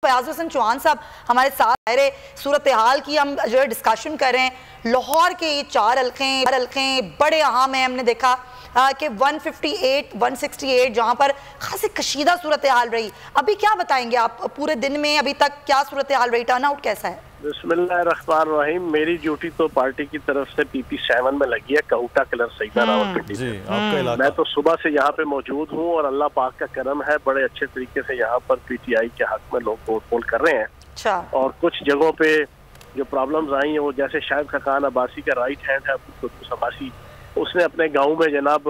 फयाज हुसैन चौहान साहब हमारे साथ रहे, सूरत हाल की हम जो है डिस्कशन कर रहे हैं। लाहौर के ये चार हल्के बड़े अहम हैं। हमने देखा कि 158, 168 जहाँ पर खासी कशीदा सूरत हाल रही। अभी क्या बताएंगे आप, पूरे दिन में अभी तक क्या सूरत हाल रही, टर्नआउट कैसा है? बिस्मिल्लाहिर्रहमानिर्रहीम। मेरी ड्यूटी तो पार्टी की तरफ से PP7 में लगी है, कहूटा कलर सईदा रावलपिंडी। मैं तो सुबह से यहाँ पे मौजूद हूँ और अल्लाह पाक का करम है, बड़े अच्छे तरीके से यहाँ पर PTI के हक में लोग वोट पोल कर रहे हैं। अच्छा। और कुछ जगहों पे जो प्रॉब्लम्स आई हैं वो जैसे शायद खकान अब्बासी का राइट हैंड है अब्बासी, उसने अपने गाँव में जनाब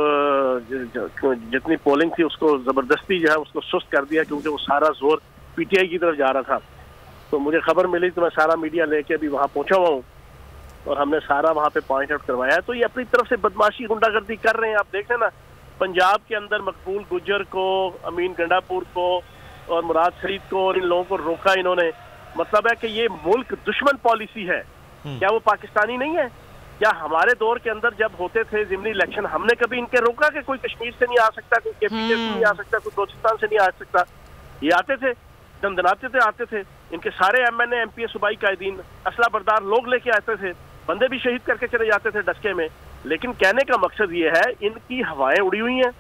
जितनी पोलिंग थी उसको जबरदस्ती जो है उसको सुस्त कर दिया, क्योंकि वो सारा जोर PTI की तरफ जा रहा था। तो मुझे खबर मिली तो मैं सारा मीडिया लेके अभी वहाँ पहुंचा हुआ हूँ और हमने सारा वहाँ पे पॉइंट आउट करवाया है। तो ये अपनी तरफ से बदमाशी गुंडागर्दी कर रहे हैं। आप देख रहे हैं ना, पंजाब के अंदर मकबूल गुज्जर को, अमीन गंडापुर को और मुराद सईद को और इन लोगों को रोका इन्होंने। मतलब है कि ये मुल्क दुश्मन पॉलिसी है। क्या वो पाकिस्तानी नहीं है? क्या हमारे दौर के अंदर जब होते थे जिमनी इलेक्शन, हमने कभी इनके रोका कि कोई कश्मीर से नहीं आ सकता, कोई KPK से नहीं आ सकता, कोई बलूचिस्तान से नहीं आ सकता? ये आते थे, दंदनाते थे, आते थे। इनके सारे MNA MPA सूबाई कायदीन असला बरदार लोग लेके आते थे, बंदे भी शहीद करके चले जाते थे डस्के में। लेकिन कहने का मकसद ये है, इनकी हवाएं उड़ी हुई हैं,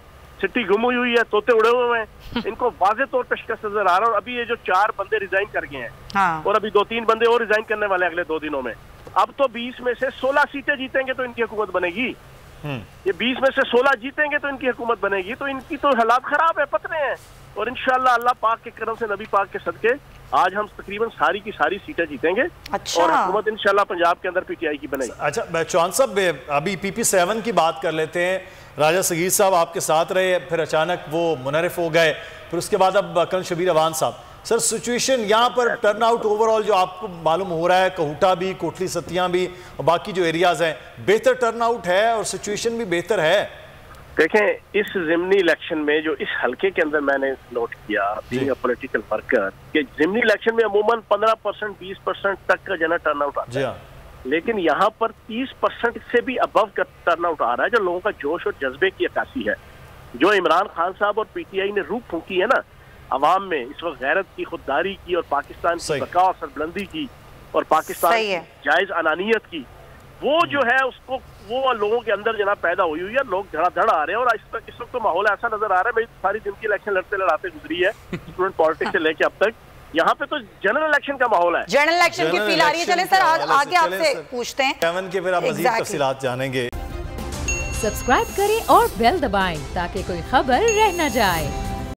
सिटी गुम हुई है, तोते उड़े हुए हैं। इनको वाज़े तौर पर शिकस्त नजर आ रहा है। और अभी ये जो 4 बंदे रिजाइन कर गए हैं और अभी 2-3 बंदे और रिजाइन करने वाले अगले 2 दिनों में। अब तो 20 में से 16 सीटें जीतेंगे तो इनकी हुकूमत बनेगी। ये 20 में से 16 जीतेंगे तो इनकी हुकूमत बनेगी। तो इनकी तो हालात खराब है, पतरे हैं। और इंशाल्लाह अल्लाह पाक के करम से, नबी पाक के सदके, आज हम तकरीबन सारी की सारी सीटें जीतेंगे। अच्छा। और हुकूमत इंशाल्लाह पंजाब के अंदर PTI की बनेगी। अच्छा चौहान साहब, अभी PP7 की बात कर लेते हैं। राजा सगीर साहब आपके साथ रहे, फिर अचानक वो मुनरिफ हो गए, फिर उसके बाद अब अकरम शबीर अवान साहब। सर सिचुएशन यहाँ पर टर्नआउट ओवरऑल जो आपको मालूम हो रहा है, कहूटा भी, कोटली सतियाँ भी और बाकी जो एरियाज हैं, बेहतर टर्नआउट है और सिचुएशन भी बेहतर है? देखें, इस ज़िमनी इलेक्शन में जो इस हल्के के अंदर मैंने नोट किया, बीइंग अ पॉलिटिकल वर्कर, कि ज़िमनी इलेक्शन में अमूमन 15%, 20% तक का जना टर्नआउट आता है। लेकिन यहाँ पर 30% से भी अबव का टर्नआउट आ रहा है, जो लोगों का जोश और जज्बे की अक्कासी है। जो इमरान खान साहब और PTI ने रूह फूंकी है ना अवाम में इस वक्त, गैरत की, खुददारी की और पाकिस्तान की बका और सरबुलंदी की और पाकिस्तान की जायज अनानियत की, वो जो है उसको वो लोगों के अंदर जनाब पैदा हुई है। लोग धड़ाधड़ आ रहे हैं और इस वक्त तो माहौल ऐसा नजर आ रहा है। मेरी सारी दिन की इलेक्शन लड़ते लड़ाते गुजरी है, स्टूडेंट पॉलिटिक्स से लेके अब तक। यहाँ पे तो जनरल इलेक्शन का माहौल है, जनरल इलेक्शन की फील आ रही है। चले सर आगे आपसे पूछते हैं, के फिर आप मज़ीद तफसीलात जानेंगे। सब्सक्राइब करें और बेल दबाएं ताकि कोई खबर रह न जाए।